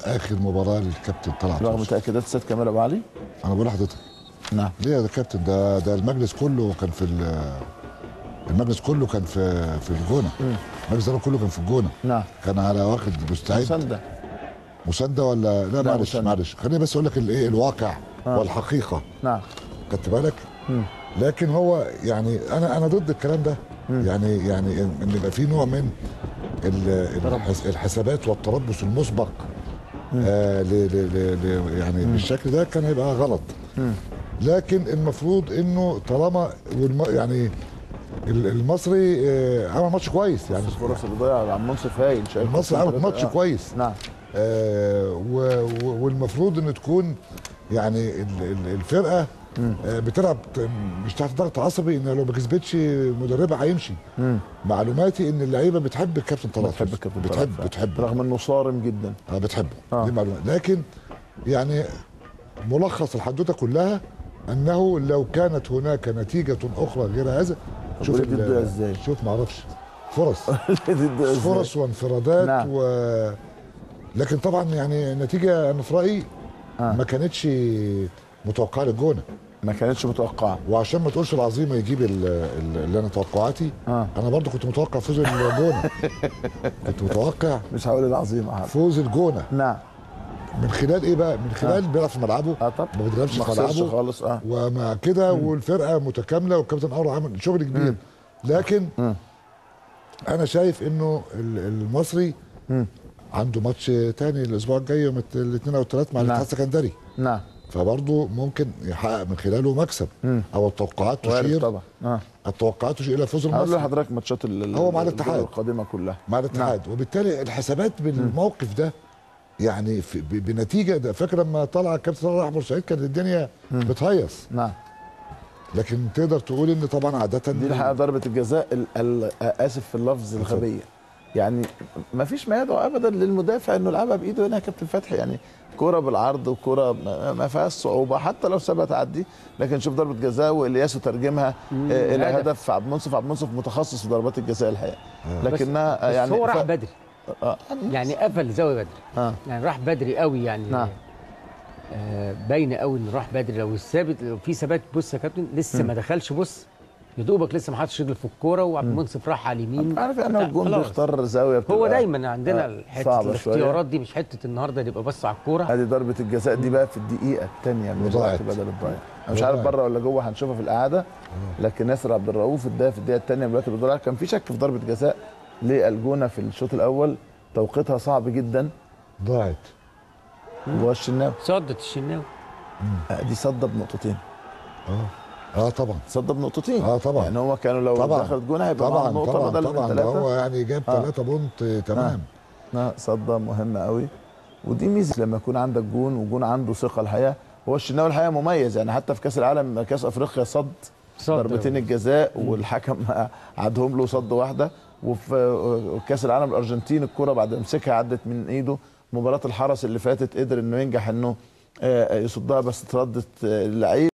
اخر مباراه للكابتن طلعت رغم تاكيدات السيد كمال ابو علي. انا بقول لحضرتك نعم. ليه يا كابتن؟ ده المجلس كله كان في المجلس كله كان في الجونه. المجلس ده كله كان في الجونه. نعم. كان على واخد مستعد مسانده ولا لا؟ معلش خليني بس اقول لك الايه الواقع والحقيقه. نعم. خدت بالك؟ لكن هو يعني انا ضد الكلام ده. يعني ان يبقى في نوع من الحسابات والتربص المسبق يعني بالشكل ده كان هيبقى غلط. لكن المفروض انه طالما يعني المصري عمل ماتش كويس. يعني الفرص اللي ضيع عبد المنصف هايل. المصري عمل ماتش كويس. نعم. والمفروض ان تكون يعني الفرقه بتلعب مش تحت ضغط عصبي، ان لو ما كسبتش مدربها هيمشي. معلوماتي ان اللعيبه بتحب الكابتن طلعت. بتحب رغم انه صارم جدا. بتحبه. دي معلومات. لكن يعني ملخص الحدوته كلها انه لو كانت هناك نتيجه اخرى غير هذا. شوف ازاي. شوف ما اعرفش فرص وانفرادات. نعم. لكن طبعا يعني النتيجه انا في رايي ما كانتش متوقعه للجونه. ما كانتش متوقعه. وعشان ما تقولش العظيمه يجيب اللي انا توقعاتي. انا برضو كنت متوقع فوز الجونه. كنت متوقع مش هقول العظيمه فوز الجونه. نعم. من خلال ايه بقى؟ من خلال بيلعب في ملعبه. طبعا ما بيتغلبش في ملعبه خالص. ومع كده والفرقه متكامله والكابتن اورا عمل شغل كبير. لكن انا شايف انه المصري عنده ماتش تاني الاسبوع الجاي يوم الاثنين او الثلاث مع الاتحاد السكندري. نعم. فبرضه ممكن يحقق من خلاله مكسب. او التوقعات تشير طبعا. التوقعات تشير الى فوز المصري. هقول لحضرتك ماتشات هو مع الاتحاد القادمه كلها مع الاتحاد. نعم. وبالتالي الحسابات بالموقف ده يعني بنتيجه ده. فاكر لما طلع الكابتن طلع راح بورسعيد كانت الدنيا بتهيص. نعم. لكن تقدر تقول ان طبعا عاده دي الحقيقه ضربه الجزاء اسف في اللفظ الغبيه. يعني ما فيش ما يدعو ابدا للمدافع انه يلعبها بايده هنا يا كابتن فتحي. يعني كوره بالعرض وكوره ما فيهاش صعوبه حتى لو سابها تعدي. لكن شوف ضربه جزاء والياس ترجمها الى هدف. عبد المنصف متخصص في ضربات الجزاء الحقيقه. لكنها بس يعني هو راح بدري. يعني قفل زاويه بدري. يعني راح بدري قوي يعني. نعم. باينه قوي انه راح بدري. لو في ثبات. بص يا كابتن لسه ما دخلش. بص يا دوبك لسه ما حطش رجله في الكوره وعبد المنصف راح على اليمين. عارف ان الجون بيختار زاويه هو دايما عندنا حته الاختيارات دي. مش حته النهارده نبقى بس على الكوره. ادي ضربه الجزاء دي بقى في الدقيقه الثانيه من الوقت بدل الضايع. انا مش عارف بره ولا جوه هنشوفها في القعده. لكن ناصر عبد الرؤوف في الدقيقه الثانيه من الوقت الضايع كان في شك في ضربه جزاء للجونه في الشوط الاول. توقيتها صعب جدا. ضاعت. والشناوي صدت الشناوي. دي صد بنقطتين. طبعا صد بنقطتين. طبعا. يعني هو كانوا لو دخلت جون هيبقى معاه نقطه بدل من 3. هو يعني جاب 3 بونت تمام. صده مهمه قوي. ودي ميزه لما يكون عندك جون وجون عنده ثقه. الحقيقه هو الشناوي الحقيقه مميز. يعني حتى في كاس العالم كاس افريقيا صد ضربتين الجزاء والحكم عادهم له صد واحده. وفي كاس العالم الارجنتين الكره بعد امسكها عدت من ايده. مباراه الحرس اللي فاتت قدر انه ينجح انه يصدها بس اتردت اللعيب.